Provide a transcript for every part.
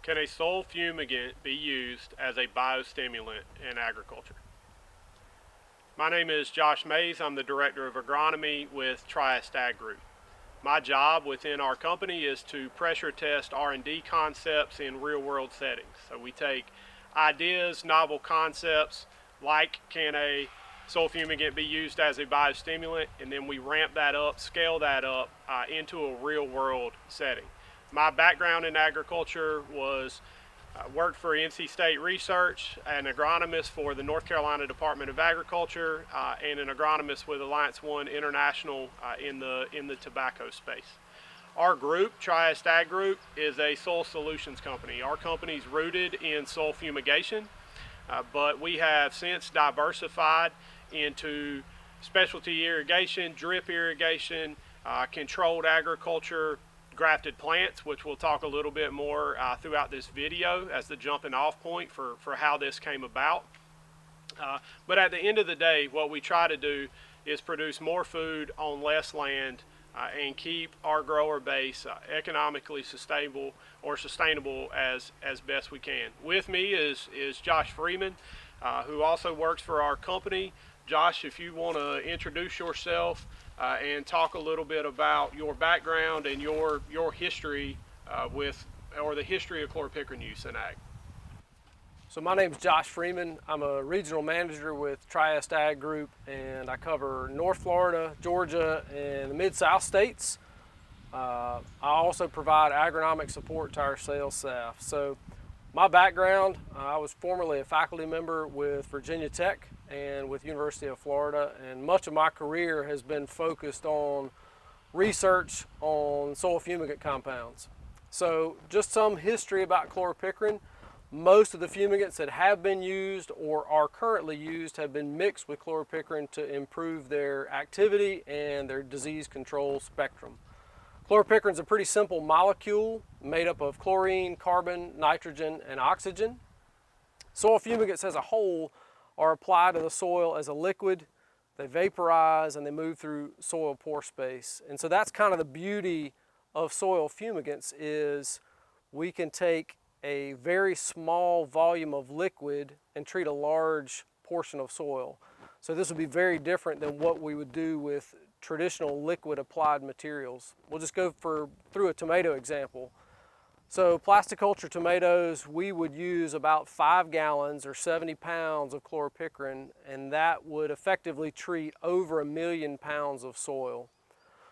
Can a soil fumigant be used as a biostimulant in agriculture? My name is Josh Mays. I'm the Director of Agronomy with TriEst Ag Group. My job within our company is to pressure test R&D concepts in real-world settings. So we take ideas, novel concepts, like can a soil fumigant be used as a biostimulant, and then we ramp that up, scale that up into a real-world setting. My background in agriculture was worked for NC State Research, an agronomist for the North Carolina Department of Agriculture, and an agronomist with Alliance One International in the tobacco space. Our group, TriEst Ag Group, is a soil solutions company. Our company is rooted in soil fumigation, but we have since diversified into specialty irrigation, drip irrigation, controlled agriculture, grafted plants, which we'll talk a little bit more throughout this video as the jumping off point for how this came about. But at the end of the day, what we try to do is produce more food on less land and keep our grower base economically sustainable as best we can. With me is Josh Freeman, who also works for our company. Josh, if you want to introduce yourself and talk a little bit about your background and your history the history of chlorpicrin use in ag. So my name is Josh Freeman. I'm a regional manager with TriEst Ag Group, and I cover North Florida, Georgia, and the Mid-South states. I also provide agronomic support to our sales staff. So my background, I was formerly a faculty member with Virginia Tech and with University of Florida, and much of my career has been focused on research on soil fumigant compounds. So just some history about chlorpicrin. Most of the fumigants that have been used or are currently used have been mixed with chlorpicrin to improve their activity and their disease control spectrum. Chlorpicrin is a pretty simple molecule made up of chlorine, carbon, nitrogen, and oxygen. Soil fumigants as a whole are applied to the soil as a liquid. They vaporize and they move through soil pore space. And so that's kind of the beauty of soil fumigants, is we can take a very small volume of liquid and treat a large portion of soil. So this would be very different than what we would do with traditional liquid applied materials. We'll just go through a tomato example. So plasticulture tomatoes, we would use about 5 gallons or 70 pounds of chlorpicrin, and that would effectively treat over 1 million pounds of soil.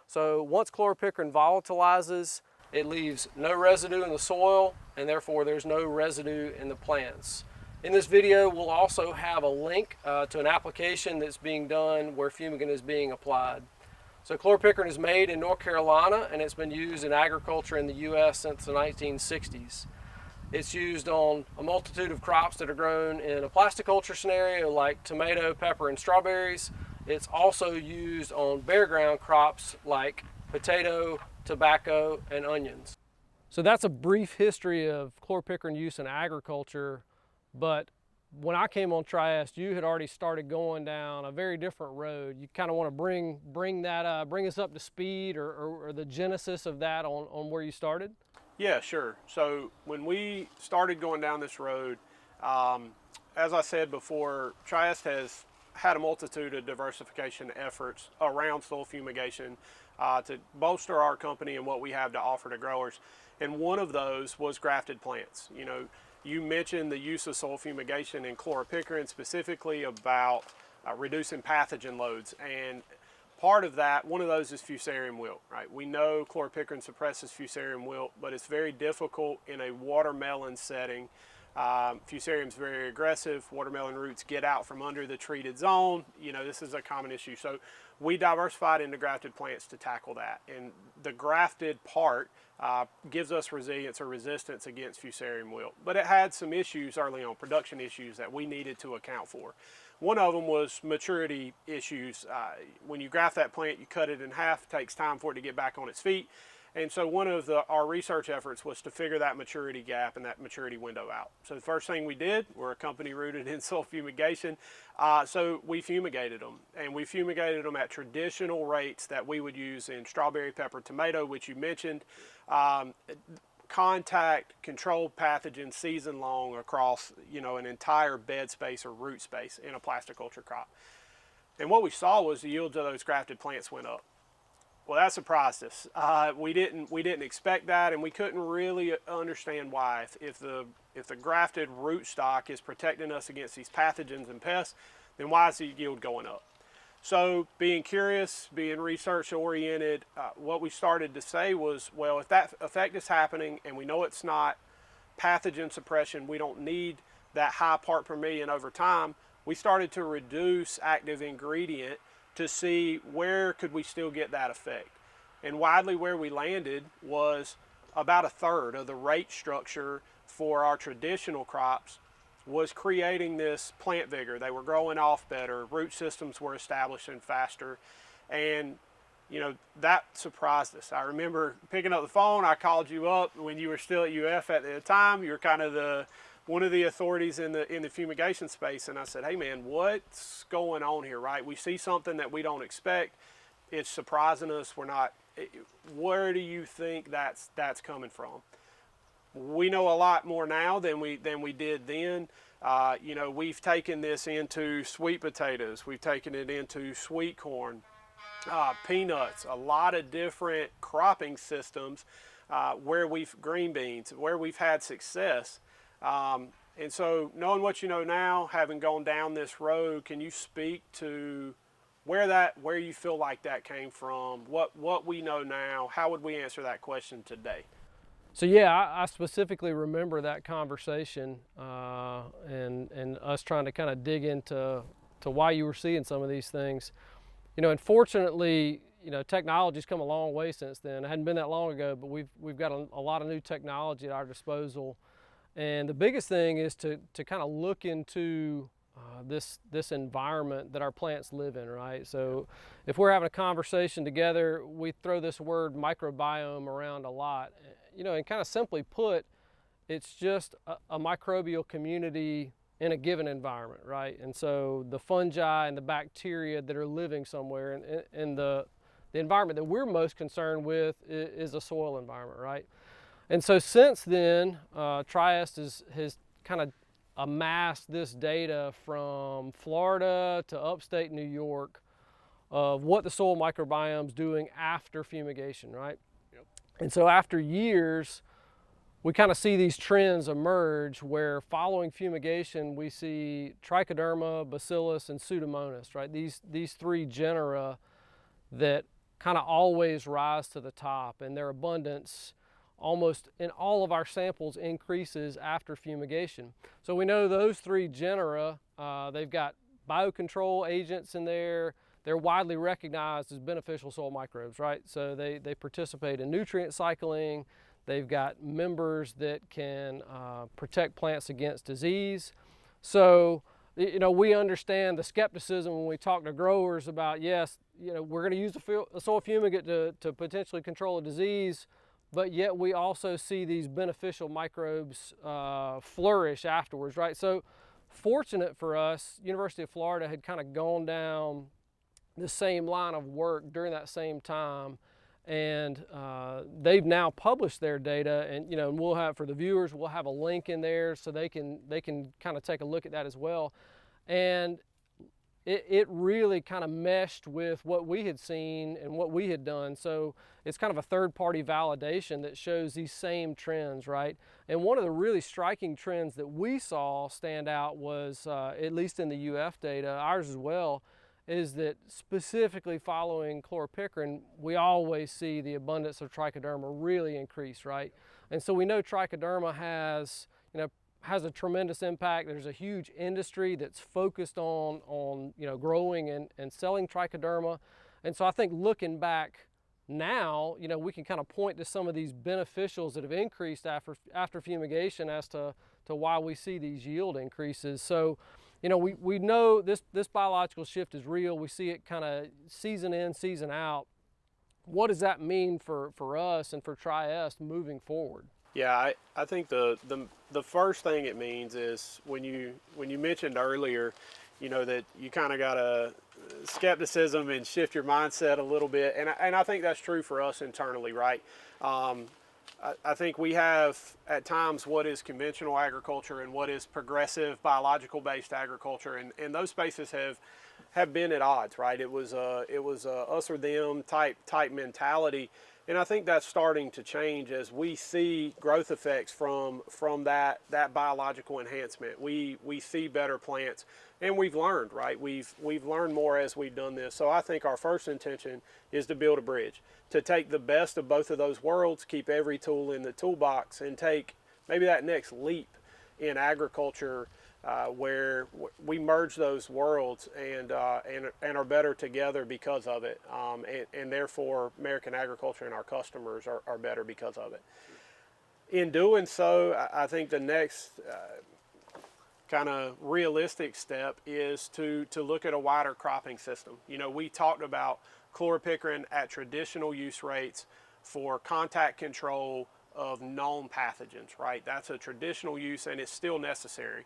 So once chlorpicrin volatilizes, it leaves no residue in the soil, and therefore there's no residue in the plants. In this video, we'll also have a link to an application that's being done where fumigant is being applied. So chlorpicrin is made in North Carolina, and it's been used in agriculture in the U.S. since the 1960s. It's used on a multitude of crops that are grown in a plasticulture scenario like tomato, pepper, and strawberries. It's also used on bare ground crops like potato, tobacco, and onions. So that's a brief history of chlorpicrin use in agriculture, but when I came on TriEst, you had already started going down a very different road. You kind of want to bring us up to speed or the genesis of that on where you started? Yeah, sure. So when we started going down this road, as I said before, TriEst has had a multitude of diversification efforts around soil fumigation to bolster our company and what we have to offer to growers. And one of those was grafted plants. You know, you mentioned the use of soil fumigation and chlorpicrin specifically about reducing pathogen loads. And part of that, one of those is fusarium wilt, right? We know chlorpicrin suppresses fusarium wilt, but it's very difficult in a watermelon setting. Fusarium is very aggressive. Watermelon roots get out from under the treated zone. You know, this is a common issue. So we diversified into grafted plants to tackle that. And the grafted part gives us resilience or resistance against fusarium wilt. But it had some issues early on, production issues that we needed to account for. One of them was maturity issues. When you graft that plant, you cut it in half. It takes time for it to get back on its feet. And so one of our research efforts was to figure that maturity gap and that maturity window out. So the first thing we did, we're a company rooted in soil fumigation, so we fumigated them. And we fumigated them at traditional rates that we would use in strawberry, pepper, tomato, which you mentioned. contact controlled pathogens season long across, an entire bed space or root space in a plasticulture crop. And what we saw was the yields of those grafted plants went up. Well, that surprised us. We didn't expect that, and we couldn't really understand why. If the grafted rootstock is protecting us against these pathogens and pests, then why is the yield going up? So, being curious, being research oriented, what we started to say was, well, if that effect is happening and we know it's not pathogen suppression, we don't need that high part per million over time. We started to reduce active ingredient to see where could we still get that effect. And widely where we landed was about a third of the rate structure for our traditional crops was creating this plant vigor. They were growing off better, root systems were establishing faster, and that surprised us. I remember picking up the phone, I called you up when you were still at UF at the time. You were kind of one of the authorities in the fumigation space, and I said, hey man, what's going on here, right? We see something that we don't expect. It's surprising us. Where do you think that's coming from? We know a lot more now than we did then. We've taken this into sweet potatoes. We've taken it into sweet corn, peanuts, a lot of different cropping systems green beans, where we've had success. And so knowing what you know now, having gone down this road, can you speak to where you feel like that came from, what we know now? How would we answer that question today? So yeah, I specifically remember that conversation and us trying to kind of dig into why you were seeing some of these things. Unfortunately, technology's come a long way since then. It hadn't been that long ago, but we've got a lot of new technology at our disposal. And the biggest thing is to kind of look into this environment that our plants live in, right? So if we're having a conversation together, we throw this word microbiome around a lot. And kind of simply put, it's just a microbial community in a given environment, right? And so the fungi and the bacteria that are living somewhere in the environment that we're most concerned with is a soil environment, right? And so since then, TriEst has kind of amassed this data from Florida to upstate New York of what the soil microbiome is doing after fumigation, right? Yep. And so after years, we kind of see these trends emerge where following fumigation, we see Trichoderma, Bacillus, and Pseudomonas, right? These three genera that kind of always rise to the top, and their abundance almost in all of our samples increases after fumigation. So we know those three genera, they've got biocontrol agents in there. They're widely recognized as beneficial soil microbes, right? So they participate in nutrient cycling. They've got members that can protect plants against disease. So, we understand the skepticism when we talk to growers about, yes, we're going to use a soil fumigant to potentially control a disease, but yet we also see these beneficial microbes flourish afterwards, right? So fortunate for us, University of Florida had kind of gone down the same line of work during that same time, and they've now published their data, and we'll have, for the viewers, we'll have a link in there so they can kind of take a look at that as well. And it really kind of meshed with what we had seen and what we had done. So it's kind of a third-party validation that shows these same trends, right? And one of the really striking trends that we saw stand out was, at least in the UF data, ours as well, is that specifically following chloropicrin, we always see the abundance of trichoderma really increase, right? And so we know trichoderma has a tremendous impact. There's a huge industry that's focused on growing and selling trichoderma. And so I think looking back now, we can kind of point to some of these beneficials that have increased after fumigation as to why we see these yield increases. So, we know this biological shift is real. We see it kind of season in, season out. What does that mean for us and for TriEst moving forward? Yeah, I think the first thing it means is when you mentioned earlier, that you kind of got a skepticism and shift your mindset a little bit, and I think that's true for us internally, right? I think we have at times what is conventional agriculture and what is progressive biological based agriculture, and those spaces have been at odds, right? It was us or them type mentality, and I think that's starting to change as we see growth effects from that biological enhancement. We see better plants, and we've learned, right? We've learned more as we've done this. So I think our first intention is to build a bridge, to take the best of both of those worlds, keep every tool in the toolbox, and take maybe that next leap in agriculture where we merge those worlds and are better together because of it, and therefore American agriculture and our customers are better because of it. In doing so, I think the next kind of realistic step is to look at a wider cropping system. You know, we talked about chloropicrin at traditional use rates for contact control of known pathogens, right? That's a traditional use, and it's still necessary.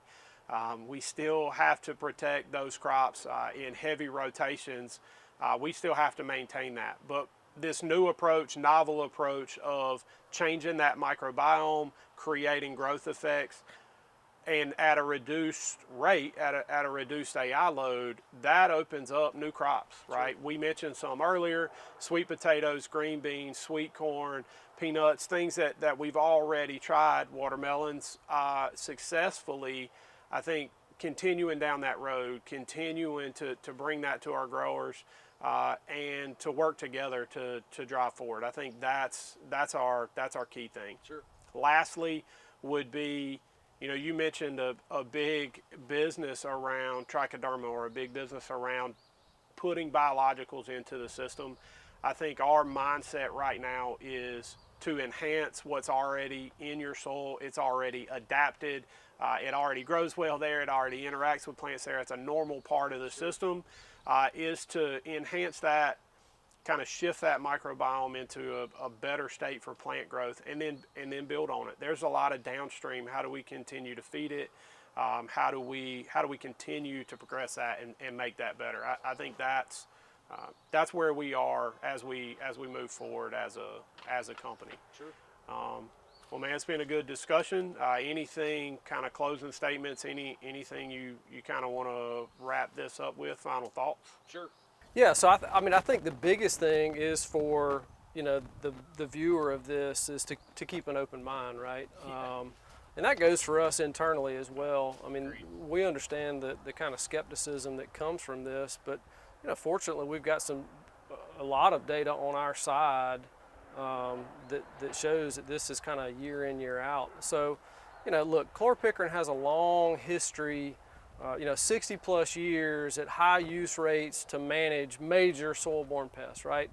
We still have to protect those crops in heavy rotations. We still have to maintain that. But this new approach, novel approach of changing that microbiome, creating growth effects, and at a reduced rate, at a reduced AI load, that opens up new crops, right? Sure. We mentioned some earlier: sweet potatoes, green beans, sweet corn, peanuts, things that we've already tried, watermelons, successfully. I think continuing down that road, continuing to bring that to our growers, and to work together to drive forward. I think that's our key thing. Sure. Lastly, would be, you know, you mentioned a big business around trichoderma, or a big business around putting biologicals into the system. I think our mindset right now is to enhance what's already in your soil. It's already adapted. It already grows well there. It already interacts with plants there. It's a normal part of the system. Is to enhance that, kind of shift that microbiome into a better state for plant growth, and then build on it. There's a lot of downstream. How do we continue to feed it? How do we continue to progress that and make that better? I think that's where we are as we move forward as a company. Sure. Well, man, it's been a good discussion. Anything kind of closing statements? Anything you kind of want to wrap this up with? Final thoughts? Sure. Yeah. So I mean, I think the biggest thing is for, you know, the viewer of this is to keep an open mind, right? Yeah. And that goes for us internally as well. I mean, Agreed. we understand the kind of skepticism that comes from this, but, you know, fortunately we've got a lot of data on our side that shows that this is kind of year in, year out. So, you know, look, chloropicrin has a long history, 60 plus years at high use rates to manage major soil-borne pests, right?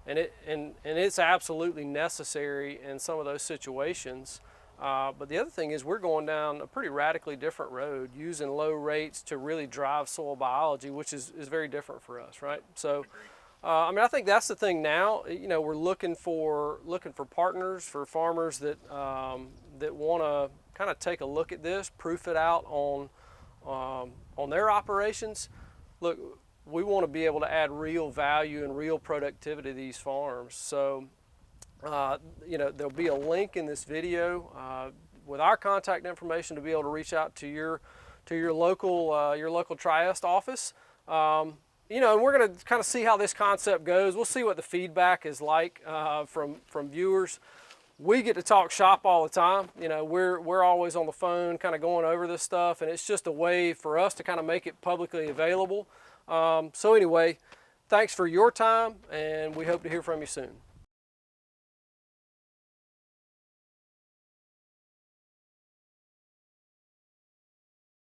Yep. And it's absolutely necessary in some of those situations. But the other thing is we're going down a pretty radically different road, using low rates to really drive soil biology, which is very different for us, right? So. I mean, I think that's the thing now. You know, we're looking for partners, for farmers that want to kind of take a look at this, proof it out on their operations. Look, we want to be able to add real value and real productivity to these farms. So, you know, there'll be a link in this video with our contact information to be able to reach out to your local TriEst office. You know, and we're going to kind of see how this concept goes. We'll see what the feedback is like from viewers. We get to talk shop all the time. You know, we're always on the phone kind of going over this stuff, and it's just a way for us to kind of make it publicly available. So anyway, thanks for your time, and we hope to hear from you soon.